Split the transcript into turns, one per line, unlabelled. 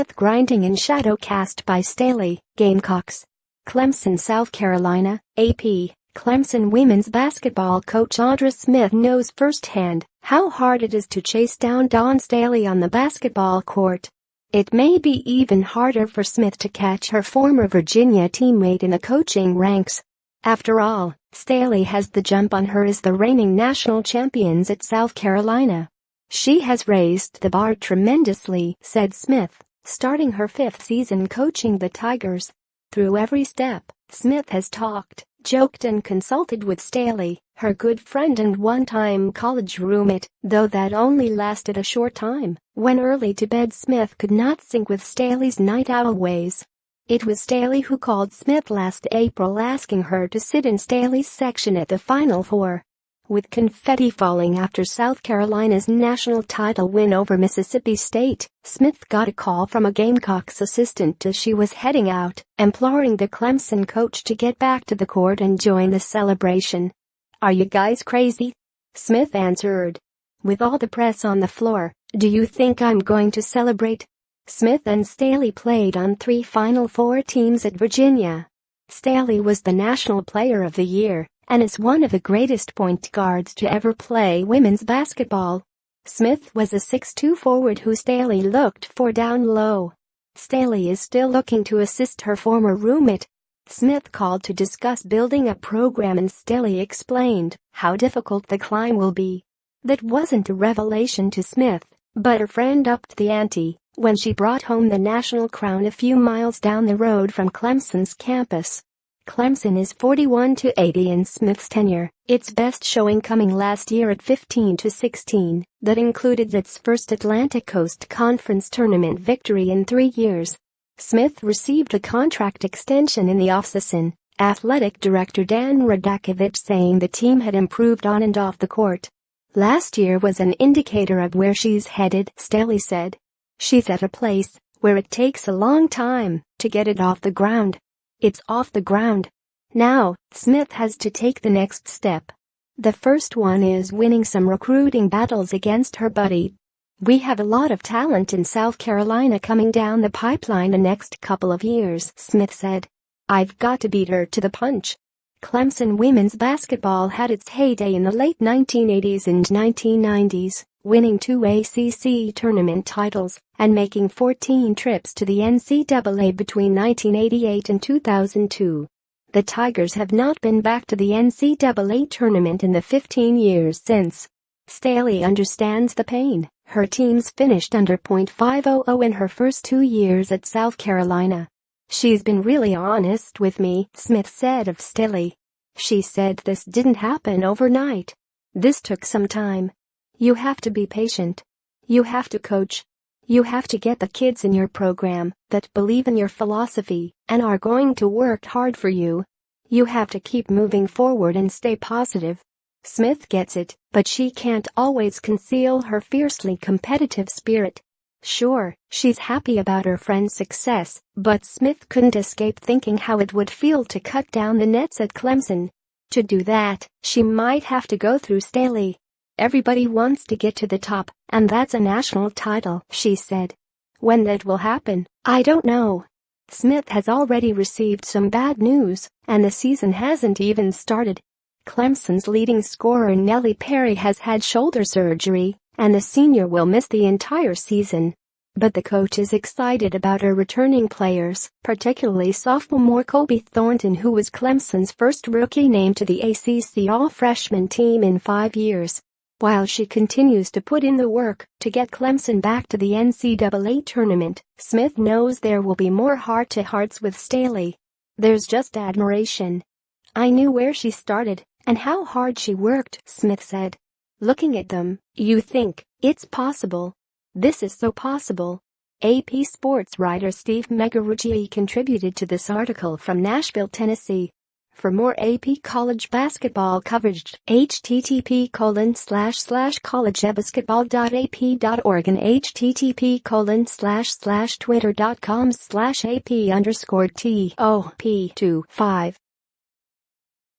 Smith grinding in shadow cast by Staley, Gamecocks. Clemson, South Carolina, AP. Clemson women's basketball coach Audra Smith knows firsthand how hard it is to chase down Dawn Staley on the basketball court. It may be even harder for Smith to catch her former Virginia teammate in the coaching ranks. After all, Staley has the jump on her as the reigning national champions at South Carolina. "She has raised the bar tremendously," said Smith, starting her 5th season coaching the Tigers. Through every step, Smith has talked, joked and consulted with Staley, her good friend and one-time college roommate, though that only lasted a short time, when early to bed Smith could not sync with Staley's night owl ways. It was Staley who called Smith last April asking her to sit in Staley's section at the Final Four. With confetti falling after South Carolina's national title win over Mississippi State, Smith got a call from a Gamecocks assistant as she was heading out, imploring the Clemson coach to get back to the court and join the celebration. "Are you guys crazy?" Smith answered. "With all the press on the floor, do you think I'm going to celebrate?" Smith and Staley played on 3 Final Four teams at Virginia. Staley was the National Player of the Year and is one of the greatest point guards to ever play women's basketball. Smith was a 6'2" forward who Staley looked for down low. Staley is still looking to assist her former roommate. Smith called to discuss building a program and Staley explained how difficult the climb will be. That wasn't a revelation to Smith, but her friend upped the ante when she brought home the national crown a few miles down the road from Clemson's campus. Clemson is 41-80 in Smith's tenure, its best showing coming last year at 15-16, that included its first Atlantic Coast Conference tournament victory in 3 years. Smith received a contract extension in the offseason, athletic director Dan Radakovich saying the team had improved on and off the court. "Last year was an indicator of where she's headed," Staley said. "She's at a place where it takes a long time to get it off the ground. It's off the ground. Now, Smith has to take the next step. The first one is winning some recruiting battles against her buddy. We have a lot of talent in South Carolina coming down the pipeline the next couple of years," Smith said. "I've got to beat her to the punch." Clemson women's basketball had its heyday in the late 1980s and 1990s, winning 2 ACC tournament titles and making 14 trips to the NCAA between 1988 and 2002. The Tigers have not been back to the NCAA tournament in the 15 years since. Staley understands the pain. Her teams finished under .500 in her first 2 years at South Carolina. "She's been really honest with me," Smith said of Staley. "She said this didn't happen overnight. This took some time. You have to be patient. You have to coach. You have to get the kids in your program that believe in your philosophy and are going to work hard for you. You have to keep moving forward and stay positive." Smith gets it, but she can't always conceal her fiercely competitive spirit. Sure, she's happy about her friend's success, but Smith couldn't escape thinking how it would feel to cut down the nets at Clemson. To do that, she might have to go through Staley. "Everybody wants to get to the top, and that's a national title," she said. "When that will happen, I don't know." Smith has already received some bad news, and the season hasn't even started. Clemson's leading scorer Nellie Perry has had shoulder surgery, and the senior will miss the entire season. But the coach is excited about her returning players, particularly sophomore Kobe Thornton, who was Clemson's first rookie named to the ACC All-Freshman team in 5 years. While she continues to put in the work to get Clemson back to the NCAA tournament, Smith knows there will be more heart-to-hearts with Staley. "There's just admiration. I knew where she started and how hard she worked," Smith said. "Looking at them, you think, it's possible. This is so possible." AP sports writer Steve Megaruggi contributed to this article from Nashville, Tennessee. For more AP college basketball coverage, http://collegebasketball.ap.org and http://twitter.com/AP_TOP25.